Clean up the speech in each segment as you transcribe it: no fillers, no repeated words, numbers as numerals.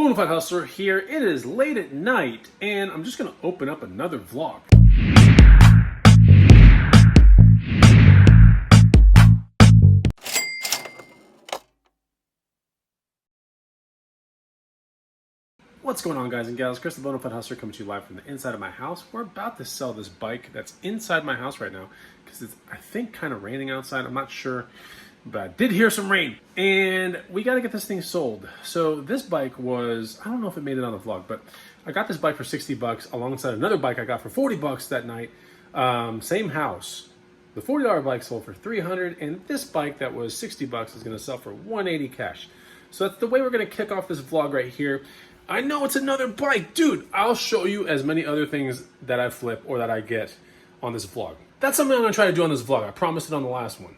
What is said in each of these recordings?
Bonafide Hustler here. It is late at night, and I'm just going to open up another vlog. What's going on, guys and gals? Chris the Bonafide Hustler coming to you live from the inside of my house. We're about to sell this bike that's inside my house right now because it's, I think, kind of raining outside. I'm not sure, but I did hear some rain. And we got to get this thing sold. So this bike was, I don't know if it made it on the vlog, but I got this bike for 60 bucks alongside another bike I got for 40 bucks that night. Same house. The $40 bike sold for 300, and this bike that was 60 bucks is going to sell for 180 cash. So that's the way we're going to kick off this vlog right here. I know it's another bike. Dude, I'll show you as many other things that I flip or that I get on this vlog. That's something I'm going to try to do on this vlog. I promised it on the last one.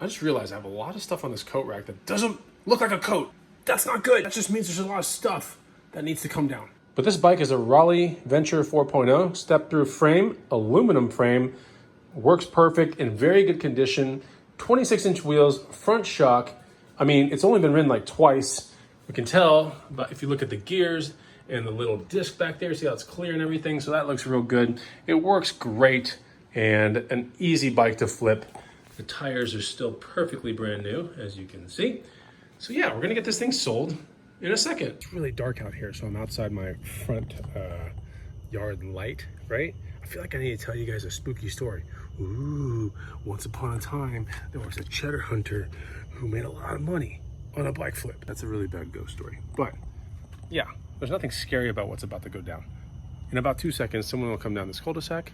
I just realized I have a lot of stuff on this coat rack that doesn't look like a coat. That's not good. That just means there's a lot of stuff that needs to come down. But this bike is a Raleigh Venture 4.0 step-through frame, aluminum frame, works perfect, in very good condition, 26-inch wheels, front shock. I mean, it's only been ridden like twice. You can tell, but if you look at the gears and the little disc back there, see how it's clear and everything, so that looks real good. It works great and an easy bike to flip. The tires are still perfectly brand new, as you can see. So yeah, we're gonna get this thing sold in a second. It's really dark out here, so I'm outside my front yard light, right? I feel like I need to tell you guys a spooky story. Ooh, once upon a time, there was a cheddar hunter who made a lot of money on a bike flip. That's a really bad ghost story. But yeah, there's nothing scary about what's about to go down. In about 2 seconds, someone will come down this cul-de-sac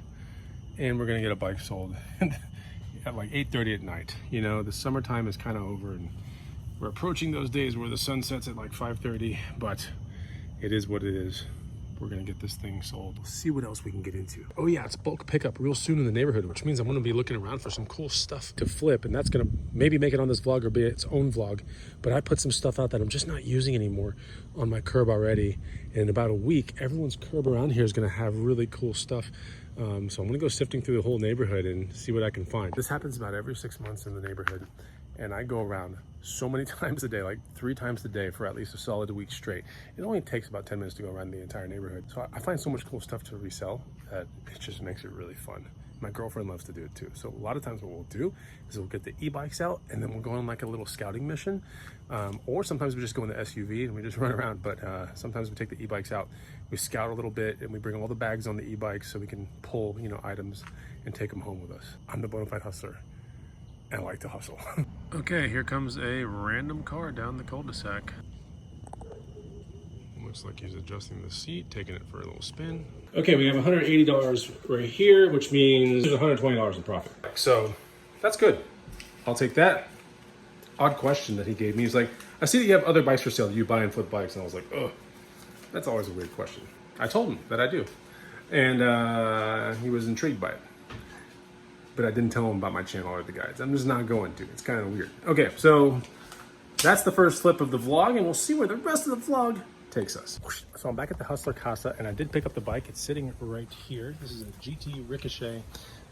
and we're gonna get a bike sold at like 8:30 at night. You know, the summertime is kind of over and we're approaching those days where the sun sets at like 5:30, but it is what it is. We're gonna get this thing sold. We'll see what else we can get into. Oh yeah, it's bulk pickup real soon in the neighborhood, which means I'm gonna be looking around for some cool stuff to flip, and that's gonna maybe make it on this vlog or be its own vlog. But I put some stuff out that I'm just not using anymore on my curb already. And in about a week, everyone's curb around here is gonna have really cool stuff. So I'm gonna go sifting through the whole neighborhood and see what I can find. This happens about every 6 months in the neighborhood. And I go around so many times a day, like 3 times a day for at least a solid week straight. It only takes about 10 minutes to go around the entire neighborhood. So I find so much cool stuff to resell that it just makes it really fun. My girlfriend loves to do it too. So a lot of times what we'll do is we'll get the e-bikes out and then we'll go on like a little scouting mission. Or sometimes we just go in the SUV and we just run around. But sometimes we take the e-bikes out, we scout a little bit, and we bring all the bags on the e-bikes so we can pull, you know, items and take them home with us. I'm the Bonafide Hustler. And I like to hustle. Okay, here comes a random car down the cul-de-sac. Looks like he's adjusting the seat, taking it for a little spin. Okay, we have $180 right here, which means there's $120 in profit. So that's good. I'll take that. Odd question that he gave me. He's like, I see that you have other bikes for sale. Do you buy and flip bikes? And I was like, oh, that's always a weird question. I told him that I do. And he was intrigued by it. But I didn't tell him about my channel or the guides. I'm just not going to. It's kind of weird. Okay, so that's the first flip of the vlog, and we'll see where the rest of the vlog takes us. So I'm back at the Hustler Casa, and I did pick up the bike. It's sitting right here. This is a GT Ricochet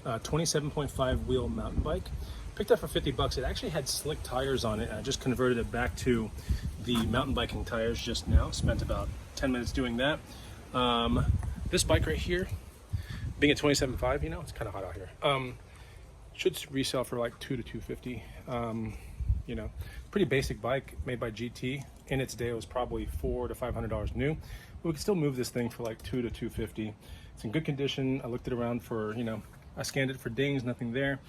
27.5 wheel mountain bike. Picked up for 50 bucks. It actually had slick tires on it, and I just converted it back to the mountain biking tires just now. Spent about 10 minutes doing that. This bike right here, being a 27.5, you know, it's kind of hot out here. Should resell for like $200 to $250. You know, pretty basic bike made by GT. In its day, it was probably $400 to $500 new. But we could still move this thing for like $200 to $250. It's in good condition. I looked it around for, you know, I scanned it for dings, nothing there.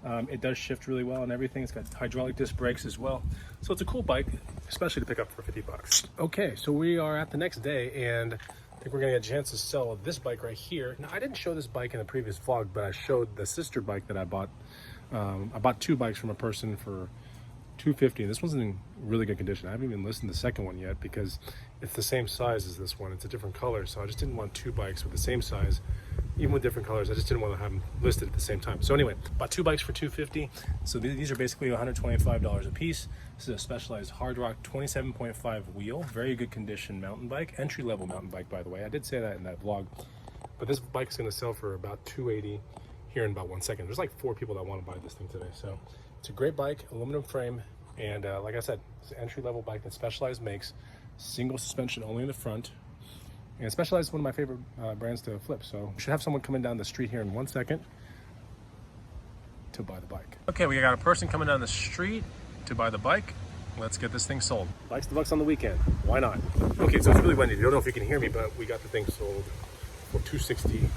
It does shift really well and everything. It's got hydraulic disc brakes as well. So it's a cool bike, especially to pick up for 50 bucks. Okay, so we are at the next day, and I think we're gonna get a chance to sell this bike right here. Now, I didn't show this bike in the previous vlog, but I showed the sister bike that I bought. I bought 2 bikes from a person for $250, and this one's in really good condition. I haven't even listed the second one yet because it's the same size as this one. It's a different color, so I just didn't want 2 bikes with the same size, even with different colors. I just didn't want to have them listed at the same time. So anyway, bought 2 bikes for $250. So these are basically $125 a piece. This is a Specialized Hard Rock 27.5 wheel, very good condition mountain bike, entry-level mountain bike, by the way. I did say that in that vlog, but this bike is going to sell for about $280 here in about 1 second. There's like 4 people that want to buy this thing today. So it's a great bike, aluminum frame, and like I said, it's an entry-level bike that Specialized makes. single suspension only in the front, and Specialized is one of my favorite brands to flip. So we should have someone coming down the street here in 1 second to buy the bike. Okay, we got a person coming down the street to buy the bike. Let's get this thing sold. Bike's the bucks on the weekend. Why not? Okay, so it's really windy. I don't know if you can hear me, but we got the thing sold for $260.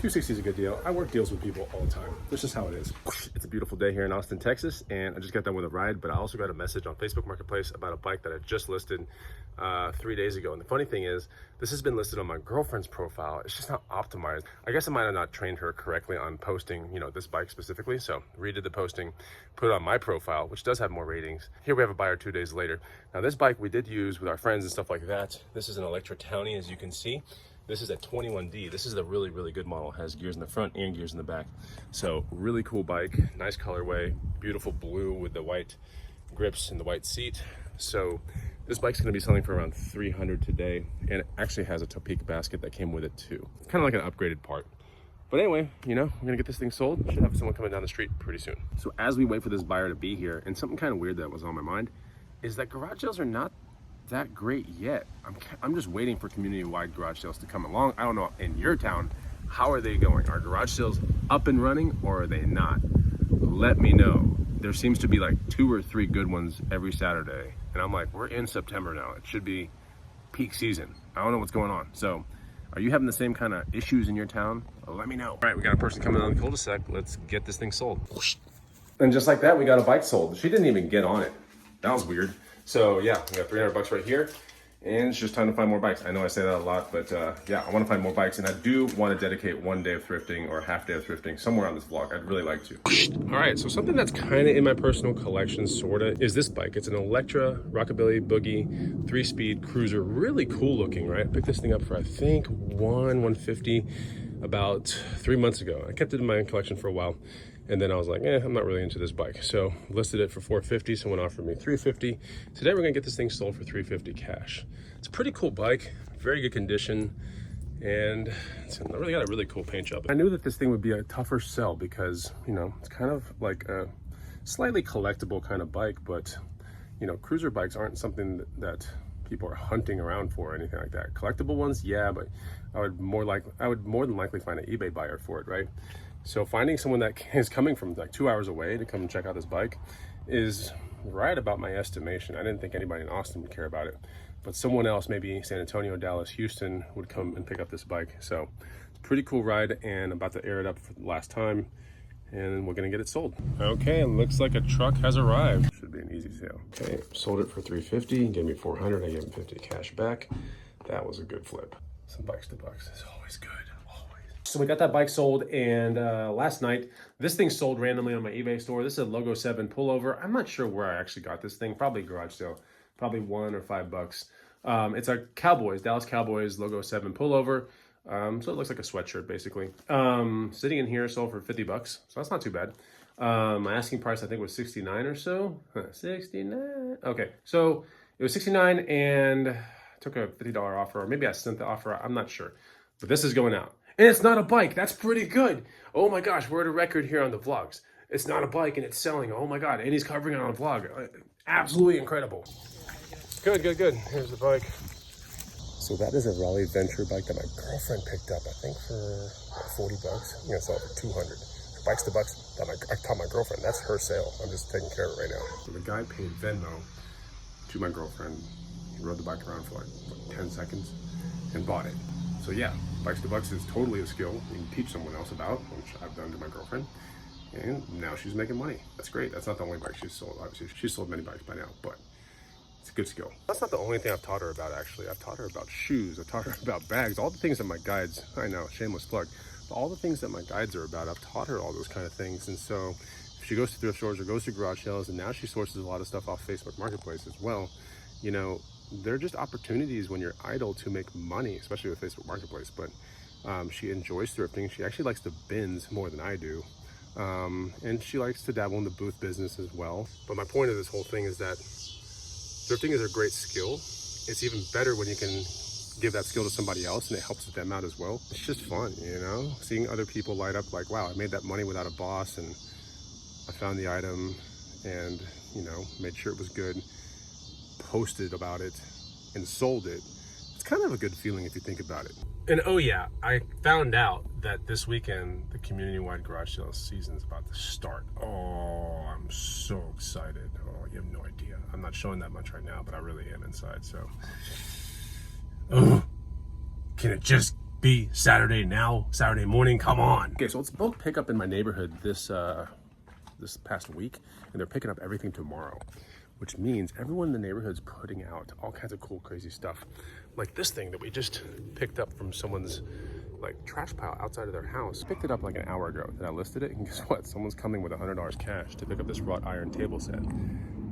$260 is a good deal. I work deals with people all the time. This is how it is. It's a beautiful day here in Austin, Texas, and I just got done with a ride, but I also got a message on Facebook Marketplace about a bike that I just listed 3 days ago. And the funny thing is, this has been listed on my girlfriend's profile. It's just not optimized. I guess I might have not trained her correctly on posting, this bike specifically. So redid the posting, put it on my profile, which does have more ratings. Here we have a buyer 2 days later. Now this bike we did use with our friends and stuff like that. This is an Electra Townie, as you can see. This is a 21D. This is a really, really good model. It has gears in the front and gears in the back. So really cool bike, nice colorway, beautiful blue with the white grips and the white seat. So this bike's gonna be selling for around $300 today, and it actually has a Topeka basket that came with it too. Kind of like an upgraded part. But anyway, we're gonna get this thing sold. Should have someone coming down the street pretty soon. So as we wait for this buyer to be here, and something kind of weird that was on my mind is that garage sales are not that great yet. I'm just waiting for community-wide garage sales to come along. I don't know, in your town, how are they going? Are garage sales up and running, or are they not? Let me know. There seems to be like 2 or 3 good ones every Saturday, and I'm like, we're in September now. It should be peak season. I don't know what's going on. So are you having the same kind of issues in your town? Let me know. All right, we got a person coming on the cul-de-sac. Let's get this thing sold. And just like that, we got a bike sold. She didn't even get on it. That was weird. So yeah, we got $300 right here, and it's just time to find more bikes. I know I say that a lot, but yeah, I want to find more bikes, and I do want to dedicate 1 day of thrifting or a half day of thrifting somewhere on this vlog. I'd really like to. All right, so something that's kind of in my personal collection, sorta, is this bike. It's an Electra Rockabilly Boogie 3-speed cruiser. Really cool looking, right? I picked this thing up for I think $150 about 3 months ago. I kept it in my collection for a while. And then I was like, I'm not really into this bike. So listed it for $450, someone offered me $350. Today we're gonna get this thing sold for $350 cash. It's a pretty cool bike, very good condition, and it's really got a really cool paint job. I knew that this thing would be a tougher sell because, it's kind of like a slightly collectible kind of bike, but cruiser bikes aren't something that people are hunting around for or anything like that. Collectible ones, yeah, but I would more than likely find an eBay buyer for it, right? So finding someone that is coming from like 2 hours away to come and check out this bike is right about my estimation. I didn't think anybody in Austin would care about it, but someone else, maybe San Antonio, Dallas, Houston, would come and pick up this bike. So it's a pretty cool ride, and I'm about to air it up for the last time, and we're gonna get it sold. Okay, it looks like a truck has arrived. Should be an easy sale. Okay, sold it for $350, gave me $400, I gave him $50 cash back. That was a good flip. Some bikes to bucks is always good. So we got that bike sold, and last night, this thing sold randomly on my eBay store. This is a Logo 7 pullover. I'm not sure where I actually got this thing, probably garage sale, probably $1 or $5. It's a Cowboys, Dallas Cowboys Logo 7 pullover. So it looks like a sweatshirt, basically. Sitting in here, sold for $50, so that's not too bad. My asking price, I think, was $69 or so. 69. Okay, so it was $69, and took a $50 offer, or maybe I sent the offer. I'm not sure, but this is going out. And it's not a bike. That's pretty good. Oh my gosh, we're at a record here on the vlogs. It's not a bike and it's selling. Oh my God, and he's covering it on a vlog. Absolutely incredible. Good. Here's the bike. So that is a Raleigh Venture bike that my girlfriend picked up, I think for $40. I'm gonna sell it for $200. Bikes to bucks that I taught my girlfriend. That's her sale. I'm just taking care of it right now. So the guy paid Venmo to my girlfriend. He rode the bike around for like 10 seconds and bought it. So yeah, bikes to bucks is totally a skill you can teach someone else about, which I've done to my girlfriend. And now she's making money. That's great. That's not the only bike she's sold. Obviously, she's sold many bikes by now, but it's a good skill. That's not the only thing I've taught her about, actually. I've taught her about shoes. I've taught her about bags. All the things that my guides, I know, shameless plug, but all the things that my guides are about, I've taught her all those kind of things. And so if she goes to thrift stores or goes to garage sales, and now she sources a lot of stuff off Facebook Marketplace as well, they're just opportunities when you're idle to make money, especially with Facebook Marketplace. But she enjoys thrifting. She actually likes the bins more than I do. And she likes to dabble in the booth business as well. But my point of this whole thing is that thrifting is a great skill. It's even better when you can give that skill to somebody else and it helps them out as well. It's just fun, seeing other people light up like, wow, I made that money without a boss, and I found the item and, made sure it was good, posted about it, and sold it, it's kind of a good feeling if you think about it. And oh yeah, I found out that this weekend the community-wide garage sale season is about to start. Oh, I'm so excited. Oh, you have no idea. I'm not showing that much right now, but I really am inside. So, oh, can it just be Saturday now? Saturday morning? Come on. Okay, so it's bulk pickup in my neighborhood this past week, and they're picking up everything tomorrow, which means everyone in the neighborhood's putting out all kinds of cool, crazy stuff. Like this thing that we just picked up from someone's like trash pile outside of their house. Picked it up like an hour ago, then I listed it, and guess what? Someone's coming with $100 cash to pick up this wrought iron table set.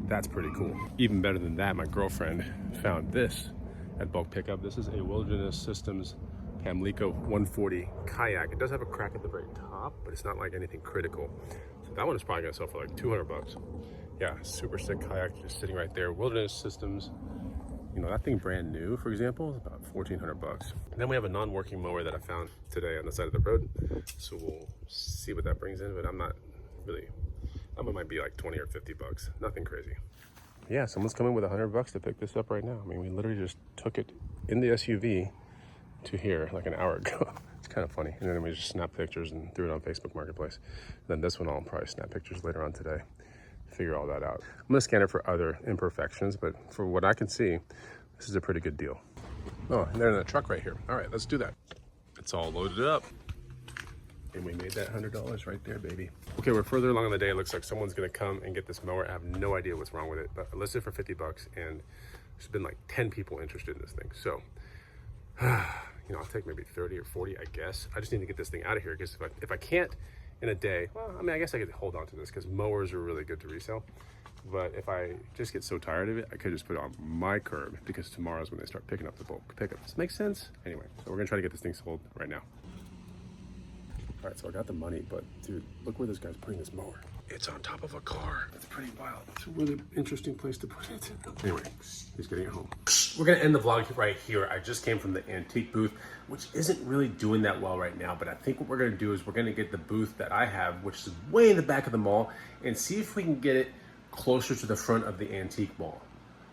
That's pretty cool. Even better than that, my girlfriend found this at bulk pickup. This is a Wilderness Systems Pamlico 140 kayak. It does have a crack at the very top, but it's not like anything critical. So that one is probably gonna sell for like 200 bucks. Yeah, super sick kayak just sitting right there. Wilderness Systems, you know, that thing brand new, for example, is about 1,400 bucks. And then we have a non-working mower that I found today on the side of the road. So we'll see what that brings in, but I'm not really, that one might be like 20 or 50 bucks. Nothing crazy. Yeah, someone's coming with 100 bucks to pick this up right now. I mean, we literally just took it in the SUV to here like an hour ago. It's kind of funny. And then we just snapped pictures and threw it on Facebook Marketplace. And then this one I'll probably snap pictures later on today. Figure all that out. I'm gonna scan it for other imperfections, but for what I can see, this is a pretty good deal. Oh, and they're in the truck right here. All right, let's do that. It's all loaded up. And we made that $100 right there, baby. Okay, we're further along in the day. It looks like someone's gonna come and get this mower. I have no idea what's wrong with it, but I listed it for 50 bucks, and there's been like 10 people interested in this thing. So, you know, I'll take maybe 30 or 40, I guess. I just need to get this thing out of here, because if I can't in a day, well, I mean, I guess I could hold on to this because mowers are really good to resell. But if I just get so tired of it, I could just put it on my curb, because tomorrow's when they start picking up the bulk pickups. Makes sense? Anyway, so we're gonna try to get this thing sold right now. All right, so I got the money, but dude, look where this guy's putting this mower. It's on top of a car. That's pretty wild. It's a really interesting place to put it. Anyway, he's getting it home. We're gonna end the vlog right here. I just came from the antique booth, which isn't really doing that well right now, but I think what we're gonna do is we're gonna get the booth that I have, which is way in the back of the mall, and see if we can get it closer to the front of the antique mall.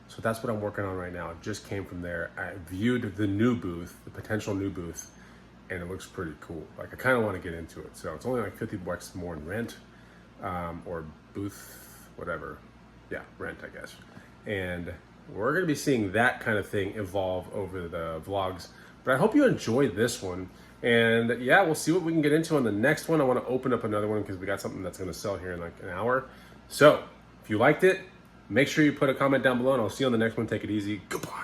So that's what I'm working on right now. I just came from there. I viewed the new booth, the potential new booth, and it looks pretty cool. Like, I kind of want to get into it. So it's only like 50 bucks more in rent, or booth, whatever. Yeah, rent, I guess. And we're going to be seeing that kind of thing evolve over the vlogs. But I hope you enjoyed this one. And yeah, we'll see what we can get into on the next one. I want to open up another one because we got something that's going to sell here in like an hour. So if you liked it, make sure you put a comment down below, and I'll see you on the next one. Take it easy. Goodbye.